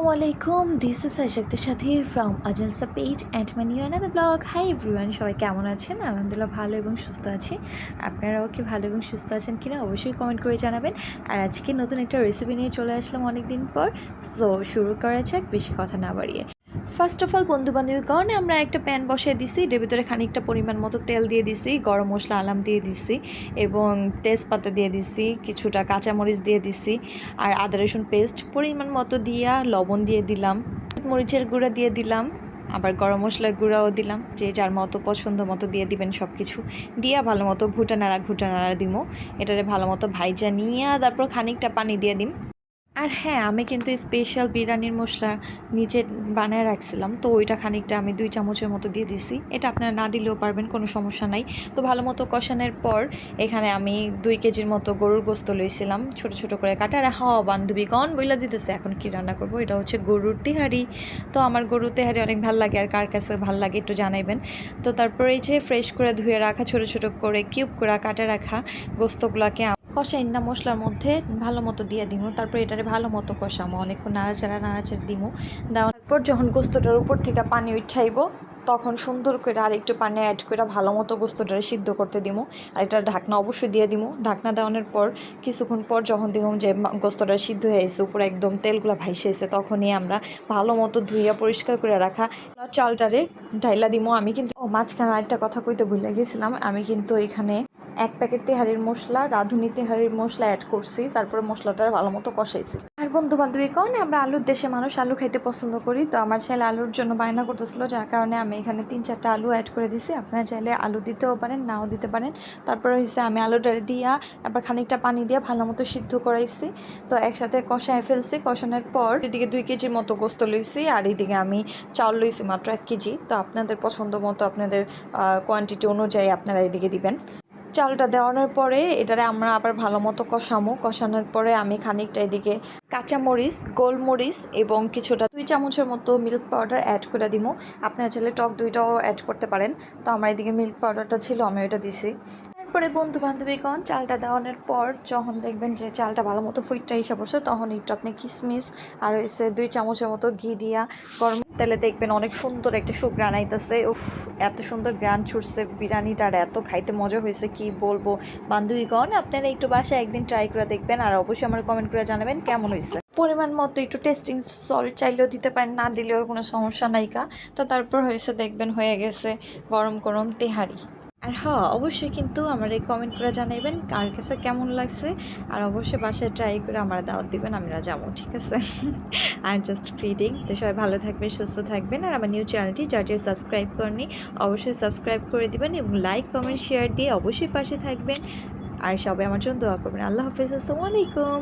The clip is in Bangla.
আসসালামু আলাইকুম, দিস ইজ আশাক্তের সাথে ফ্রম আজলসা page and my new another blog. Hi everyone, সবাই কেমন আছেন? আলহামদুলিল্লাহ ভালো এবং সুস্থ আছি। আপনারাও কি ভালো এবং সুস্থ আছেন কিনা অবশ্যই কমেন্ট করে জানাবেন। আর আজকে নতুন একটা রেসিপি নিয়ে চলে আসলাম অনেক দিন পর। সো শুরু করা যাক বেশি কথা না বাড়িয়ে। ফার্স্ট অফ অল বন্ধুবান্ধবের কারণে আমরা একটা প্যান বসিয়ে দিছি, এটার ভিতরে খানিকটা পরিমাণ মতো তেল দিয়ে দিছি, গরম মশলা আলাম দিয়ে দিছি এবং তেজপাতা দিয়ে দিছি, কিছুটা কাঁচামরিচ দিয়ে দিছি আর আদা রসুন পেস্ট পরিমাণ মতো দিয়া লবণ দিয়ে দিলাম, মরিচের গুঁড়া দিয়ে দিলাম, আবার গরম মশলার গুঁড়াও দিলাম, যে যার মতো পছন্দ মতো দিয়ে দিবেন। সব কিছু দিয়া ভালো মতো ঘুটা নাড়া দিমো। এটারে ভালো মতো ভাইজা নিয়ে তারপর খানিকটা পানি দিয়ে দিম। আর হ্যাঁ, আমি কিন্তু স্পেশাল বিরিয়ানির মশলা নিজে বানায় রাখছিলাম, তো ওইটা খানিকটা আমি 2 চামচের মতো দিয়ে দিছি। এটা আপনারা না দিলেও পারবেন, কোনো সমস্যা নাই। তো ভালো মতো কষানোর পর এখানে আমি 2 কেজির মতো গরুর গোস্ত লইছিলাম ছোট ছোট করে কাটা। আর হ্যাঁ বান্ধবীগণ বইলা দিতেছে এখন কি রান্না করব। এটা হচ্ছে গরুর তেহারি। তো আমার গরুর তেহারি অনেক ভালো লাগে, আর কার কাছে ভালো লাগে একটু জানাইবেন। তো তারপরে এই যে ফ্রেশ করে ধুয়ে রাখা ছোট ছোট করে কিউব করে কাটা রাখা গোস্তগুলোকে কষাই না মশলার মধ্যে ভালো মতো দিয়ে দিব। তারপর এটারে ভালো মতো কষামো, অনেকক্ষণ নাড়াচাড়া দিব। দেওয়ার পর যখন গোস্তটার উপর থেকে পানি উঠাইব তখন সুন্দর করে আর একটু পানি অ্যাড করে ভালো মতো গোস্তটারে সিদ্ধ করতে দিব। আর এটার ঢাকনা অবশ্যই দিয়ে দিব। ঢাকনা দেওয়ানোর পর কিছুক্ষণ পর যখন দেখুন যে গোস্তটা সিদ্ধ হয়ে এসে উপরে একদম তেলগুলো ভাইসে এসে, তখনই আমরা ভালো মতো ধুইয়া পরিষ্কার করে রাখা চালটারে ঢাইলা দিব। আমি কিন্তু মাঝখানে আরেকটা কথা কইতে ভুলে গেছিলাম, আমি কিন্তু এখানে 1 প্যাকেট তেহারির মশলা, রাঁধুনি তেহারির মশলা অ্যাড করছি, তারপরে মশলাটা ভালো মতো কষাইছি। আর বন্ধু বান্ধবী কারণে আমরা আলুর দেশে মানুষ, আলু খাইতে পছন্দ করি। তো আমার ছেলে আলুর জন্য বায়না করতেছিল, যার কারণে আমি এখানে 3-4টা আলু অ্যাড করে দিছি। আপনারা চাইলে আলু দিতেও পারেন, নাও দিতে পারেন। তারপরে হচ্ছে আমি আলুটা দিয়া আবার খানিকটা পানি দিয়ে ভালো মতো সিদ্ধ করাইছি। তো একসাথে কষায় ফেলছি। কষানোর পর এদিকে 2 কেজির মতো গোস্ত লইছি, আর এইদিকে আমি চাউল লইছি মাত্র 1 কেজি। তো আপনাদের পছন্দ মতো আপনাদের কোয়ান্টিটি অনুযায়ী আপনারা এদিকে দিবেন। চালটা দেওয়ানোর পরে এটারে আমরা আবার ভালো মতো কষানোর পরে আমি খানিকটা এদিকে কাঁচামরিচ, গোলমরিচ এবং কিছুটা 2 চামচের মতো মিল্ক পাউডার অ্যাড করে দিব। আপনারা চাইলে টক দইটাও অ্যাড করতে পারেন। তো আমার এদিকে মিল্ক পাউডারটা ছিল, আমি ওইটা দিছি। তারপরে বন্ধু বান্ধবীগণ চালটা দেওয়ানোর পর যখন দেখবেন যে চালটা ভালো মতো ফুইটটা এসে পড়ছে, তখন একটু আপনি কিশমিশ আর হচ্ছে 2 চামচের মতো ঘি দিয়া গরম তেলে দেখবেন অনেক সুন্দর একটা সুঘ্রাণ আইতেছে। উফ, এত সুন্দর গ্রান ছুটছে বিরিয়ানিটার, এত খাইতে মজা হয়েছে কি বলবো। বান্ধবীগণ আপনারা একটু বাসায় একদিন ট্রাই করে দেখবেন, আর অবশ্যই আমার কমেন্ট করে জানাবেন কেমন হয়েছে। পরিমাণ মতো একটু টেস্টিং সল্ট চাইলেও দিতে পারেন, না দিলেও কোনো সমস্যা নাইকা। তো তারপর হয়েছে দেখবেন হয়ে গেছে গরম গরম তেহারি। আর হ্যাঁ, অবশ্যই কিন্তু আমার এই কমেন্ট করে জানাইবেন কার কাছে কেমন লাগছে। আর অবশ্যই বাসায় ট্রাই করে আমার দাওয়াত দিবেন, আমরা যাবো, ঠিক আছে? I am just kidding. তো সবাই ভালো থাকবেন, সুস্থ থাকবেন। আর আমার নিউ চ্যানেলটি যার সাবস্ক্রাইব করেনি অবশ্যই সাবস্ক্রাইব করে দিবেন এবং লাইক কমেন্ট শেয়ার দিয়ে অবশ্যই পাশে থাকবেন। আর সবাই আমার জন্য দোয়া করবেন। আল্লাহ হাফিজ, আসসালামু আলাইকুম।